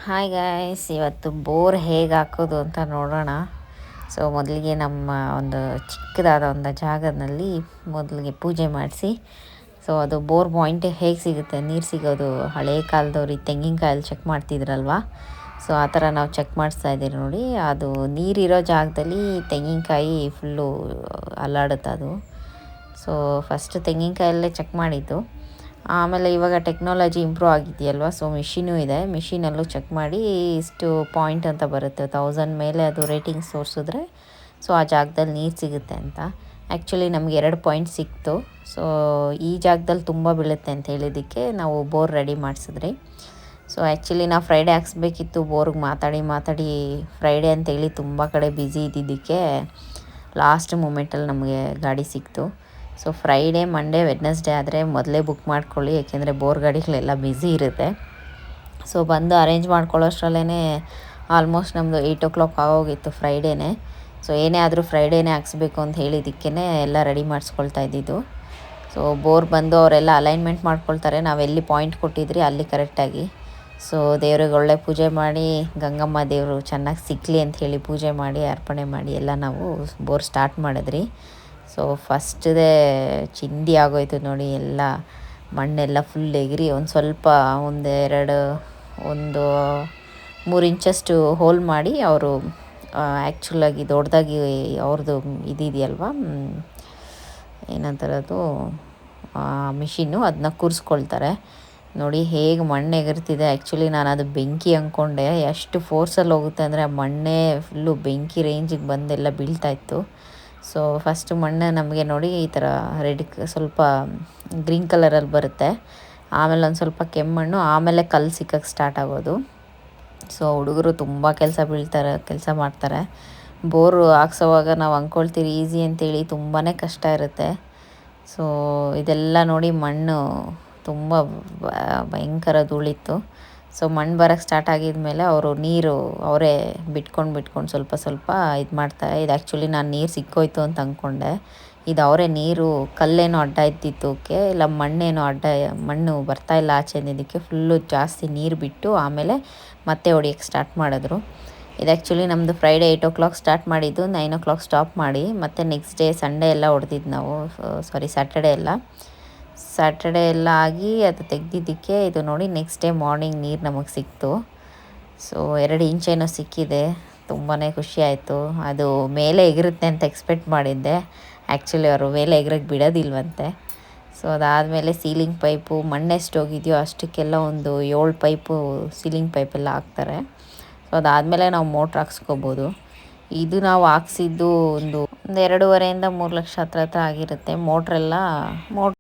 Hi guys, ಇವತ್ತು bore ಹೇಗೆ ಹಾಕೋದು ಅಂತ ನೋಡೋಣ. ಸೊ ಮೊದಲಿಗೆ ನಮ್ಮ ಒಂದು ಚಿಕ್ಕದಾದ ಒಂದು ಜಾಗದಲ್ಲಿ ಮೊದಲಿಗೆ ಪೂಜೆ ಮಾಡಿಸಿ, ಸೊ ಅದು ಬೋರ್ ಪಾಯಿಂಟ್ ಹೇಗೆ ಸಿಗುತ್ತೆ, ನೀರು ಸಿಗೋದು ಹಳೆ ಕಾಲದವ್ರು ಈ ತೆಂಗಿನಕಾಯಲ್ಲಿ ಚೆಕ್ ಮಾಡ್ತಿದ್ರಲ್ವ. ಸೊ ಆ ಥರ ನಾವು ಚೆಕ್ ಮಾಡಿಸ್ತಾ ಇದ್ದೀವಿ ನೋಡಿ. ಅದು ನೀರಿರೋ ಜಾಗದಲ್ಲಿ ತೆಂಗಿನಕಾಯಿ ಫುಲ್ಲು ಅಲ್ಲಾಡುತ್ತೆ ಅದು. ಸೊ ಫಸ್ಟ್ ತೆಂಗಿನಕಾಯಲ್ಲೇ ಚೆಕ್ ಮಾಡಿದ್ದು. ಆಮೇಲೆ ಇವಾಗ ಟೆಕ್ನಾಲಜಿ ಇಂಪ್ರೂವ್ ಆಗಿದೆಯಲ್ವ, ಸೊ ಮಿಷಿನೂ ಇದೆ. ಮಿಷಿನಲ್ಲೂ ಚೆಕ್ ಮಾಡಿ ಇಷ್ಟು ಪಾಯಿಂಟ್ ಅಂತ ಬರುತ್ತೆ, 1000 ಮೇಲೆ ಅದು ರೇಟಿಂಗ್ಸ್ ತೋರಿಸಿದ್ರೆ ಸೊ ಆ ಜಾಗದಲ್ಲಿ ನೀರು ಸಿಗುತ್ತೆ ಅಂತ. ಆ್ಯಕ್ಚುಲಿ ನಮಗೆ 2 ಪಾಯಿಂಟ್ ಸಿಕ್ತು. ಸೊ ಈ ಜಾಗದಲ್ಲಿ ತುಂಬ ಬೀಳುತ್ತೆ ಅಂತ ಹೇಳಿದ್ದಕ್ಕೆ ನಾವು ಬೋರ್ ರೆಡಿ ಮಾಡಿಸಿದ್ರಿ. ಸೊ ಆ್ಯಕ್ಚುಲಿ ನಾವು ಫ್ರೈಡೇ ಹಾಕ್ಸ್ಬೇಕಿತ್ತು. ಬೋರ್ಗೆ ಮಾತಾಡಿ ಫ್ರೈಡೇ ಅಂತೇಳಿ ತುಂಬ ಕಡೆ ಬ್ಯುಸಿ ಇದ್ದಿದ್ದಕ್ಕೆ ಲಾಸ್ಟ್ ಮೂಮೆಂಟಲ್ಲಿ ನಮಗೆ ಗಾಡಿ ಸಿಕ್ತು. ಸೊ ಫ್ರೈಡೇ, ಮಂಡೇ, ವೆಡ್ನೆಸ್ಡೇ ಆದರೆ ಮೊದಲೇ ಬುಕ್ ಮಾಡ್ಕೊಳ್ಳಿ, ಏಕೆಂದರೆ ಬೋರ್ ಗಾಡಿಗಳೆಲ್ಲ ಬ್ಯುಸಿ ಇರುತ್ತೆ. ಸೊ ಬಂದು ಅರೇಂಜ್ ಮಾಡ್ಕೊಳ್ಳೋಷ್ಟ್ರಲ್ಲೇ ಆಲ್ಮೋಸ್ಟ್ ನಮ್ಮದು 8 o'clock ಆಗೋಗಿತ್ತು ಫ್ರೈಡೇನೇ. ಸೊ ಏನೇ ಆದರೂ ಫ್ರೈಡೇನೇ ಹಾಕ್ಸ್ಬೇಕು ಅಂತ ಹೇಳಿದ್ದಕ್ಕೇ ಎಲ್ಲ ರೆಡಿ ಮಾಡಿಸ್ಕೊಳ್ತಾ ಇದ್ದಿದ್ದು. ಸೊ ಬೋರ್ ಬಂದು ಅವರೆಲ್ಲ ಅಲೈನ್ಮೆಂಟ್ ಮಾಡ್ಕೊಳ್ತಾರೆ, ನಾವೆಲ್ಲಿ ಪಾಯಿಂಟ್ ಕೊಟ್ಟಿದ್ರಿ ಅಲ್ಲಿ ಕರೆಕ್ಟಾಗಿ. ಸೊ ದೇವ್ರಿಗೆ ಒಳ್ಳೆ ಪೂಜೆ ಮಾಡಿ, ಗಂಗಮ್ಮ ದೇವರು ಚೆನ್ನಾಗಿ ಸಿಕ್ಕಲಿ ಅಂತ ಹೇಳಿ ಪೂಜೆ ಮಾಡಿ, ಅರ್ಪಣೆ ಮಾಡಿ ಎಲ್ಲ ನಾವು ಬೋರ್ ಸ್ಟಾರ್ಟ್ ಮಾಡಿದ್ರಿ. ಸೊ ಫಸ್ಟ್ದೇ ಚಿಂದಿ ಆಗೋಯ್ತು ನೋಡಿ, ಎಲ್ಲ ಮಣ್ಣೆಲ್ಲ ಫುಲ್ ಎಗರಿ ಒಂದು 3 ಇಂಚಷ್ಟು ಹೋಲ್ ಮಾಡಿ ಅವರು ಆ್ಯಕ್ಚುಲಾಗಿ ದೊಡ್ಡದಾಗಿ ಅವ್ರದ್ದು ಇದಿದೆಯಲ್ವ, ಏನಂತಾರೆ ಅದು ಮಿಷಿನ್ನು, ಅದನ್ನ ಕೂರಿಸ್ಕೊಳ್ತಾರೆ ನೋಡಿ. ಹೇಗೆ ಮಣ್ಣು ಎಗರ್ತಿದೆ. ಆ್ಯಕ್ಚುಲಿ ನಾನು ಅದು ಬೆಂಕಿ ಅಂದ್ಕೊಂಡೆ, ಎಷ್ಟು ಫೋರ್ಸಲ್ಲಿ ಹೋಗುತ್ತೆ ಅಂದರೆ ಆ ಮಣ್ಣೇ ಫುಲ್ಲು ಬೆಂಕಿ ರೇಂಜಿಗೆ ಬಂದೆಲ್ಲ ಬೀಳ್ತಾಯಿತ್ತು. ಸೊ ಫಸ್ಟು ಮಣ್ಣು ನಮಗೆ ನೋಡಿ ಈ ಥರ ಸ್ವಲ್ಪ ಗ್ರೀನ್ ಕಲರಲ್ಲಿ ಬರುತ್ತೆ. ಆಮೇಲೆ ಒಂದು ಸ್ವಲ್ಪ ಕೆಮ್ಮಣ್ಣು, ಆಮೇಲೆ ಕಲ್ಲು ಸಿಕ್ಕಕ್ಕೆ ಸ್ಟಾರ್ಟ್ ಆಗೋದು. ಸೊ ಹುಡುಗರು ತುಂಬ ಕೆಲಸ ಮಾಡ್ತಾರೆ. ಬೋರು ಹಾಕ್ಸೋವಾಗ ನಾವು ಅಂದ್ಕೊಳ್ತೀವಿ ಈಸಿ ಅಂತೇಳಿ, ತುಂಬಾ ಕಷ್ಟ ಇರುತ್ತೆ. ಸೊ ಇದೆಲ್ಲ ನೋಡಿ ಮಣ್ಣು ತುಂಬ ಭಯಂಕರ ಧೂಳಿತ್ತು. ಸೊ ಮಣ್ಣು ಬರೋಕ್ಕೆ ಸ್ಟಾರ್ಟ್ ಆಗಿದ್ಮೇಲೆ ಅವರು ನೀರು ಅವರೇ ಬಿಟ್ಕೊಂಡು ಸ್ವಲ್ಪ ಇದು ಮಾಡ್ತಾರೆ. ಇದು ಆ್ಯಕ್ಚುಲಿ ನಾನು ನೀರು ಸಿಕ್ಕೋಯ್ತು ಅಂತ ಅಂದ್ಕೊಂಡೆ, ಇದು ಅವರೇ ನೀರು ಕಲ್ಲೇನೋ ಅಡ್ಡ ಇದ್ದಿದ್ದಕ್ಕೆ, ಇಲ್ಲ ಮಣ್ಣು ಬರ್ತಾಯಿಲ್ಲ ಆಚೆ ಅಂದಿದ್ದಕ್ಕೆ ಫುಲ್ಲು ಜಾಸ್ತಿ ನೀರು ಬಿಟ್ಟು ಆಮೇಲೆ ಮತ್ತೆ ಹೊಡಿಯೋಕ್ಕೆ ಸ್ಟಾರ್ಟ್ ಮಾಡಿದ್ರು. ಇದು ಆ್ಯಕ್ಚುಲಿ ನಮ್ಮದು ಫ್ರೈಡೇ 8 o'clock ಸ್ಟಾರ್ಟ್ ಮಾಡಿದ್ದು, 9 o'clock ಸ್ಟಾಪ್ ಮಾಡಿ ಮತ್ತೆ ನೆಕ್ಸ್ಟ್ ಡೇ ಸಂಡೇ ಎಲ್ಲ ಹೊಡೆದಿದ್ದು ನಾವು. ಸ್ಯಾಟರ್ಡೇ ಎಲ್ಲ ಆಗಿ ಅದು ತೆಗ್ದಿದ್ದಕ್ಕೆ ಇದು ನೋಡಿ ನೆಕ್ಸ್ಟ್ ಡೇ ಮಾರ್ನಿಂಗ್ ನೀರು ನಮಗೆ ಸಿಕ್ತು. ಸೊ 2 ಇಂಚೇನೋ ಸಿಕ್ಕಿದೆ. ತುಂಬಾ ಖುಷಿ ಆಯಿತು. ಅದು ಮೇಲೆ ಎಗರುತ್ತೆ ಅಂತ ಎಕ್ಸ್ಪೆಕ್ಟ್ ಮಾಡಿದ್ದೆ, ಆ್ಯಕ್ಚುಲಿ ಅವರು ಮೇಲೆ ಎಗರಕ್ಕೆ ಬಿಡೋದಿಲ್ವಂತೆ. ಸೊ ಅದಾದಮೇಲೆ ಸೀಲಿಂಗ್ ಪೈಪು ಮಣ್ಣೆಷ್ಟು ಹೋಗಿದೆಯೋ ಅಷ್ಟಕ್ಕೆಲ್ಲ ಒಂದು 7 ಪೈಪು ಸೀಲಿಂಗ್ ಪೈಪೆಲ್ಲ ಹಾಕ್ತಾರೆ. ಸೊ ಅದಾದಮೇಲೆ ನಾವು ಮೋಟ್ರ್ ಹಾಕ್ಸ್ಕೊಬೋದು. ಇದು ನಾವು ಹಾಕ್ಸಿದ್ದು ಒಂದು 2.5 ಇಂದ 3 ಲಕ್ಷ ಹತ್ರ ಆಗಿರುತ್ತೆ. ಮೋಟ್ರ್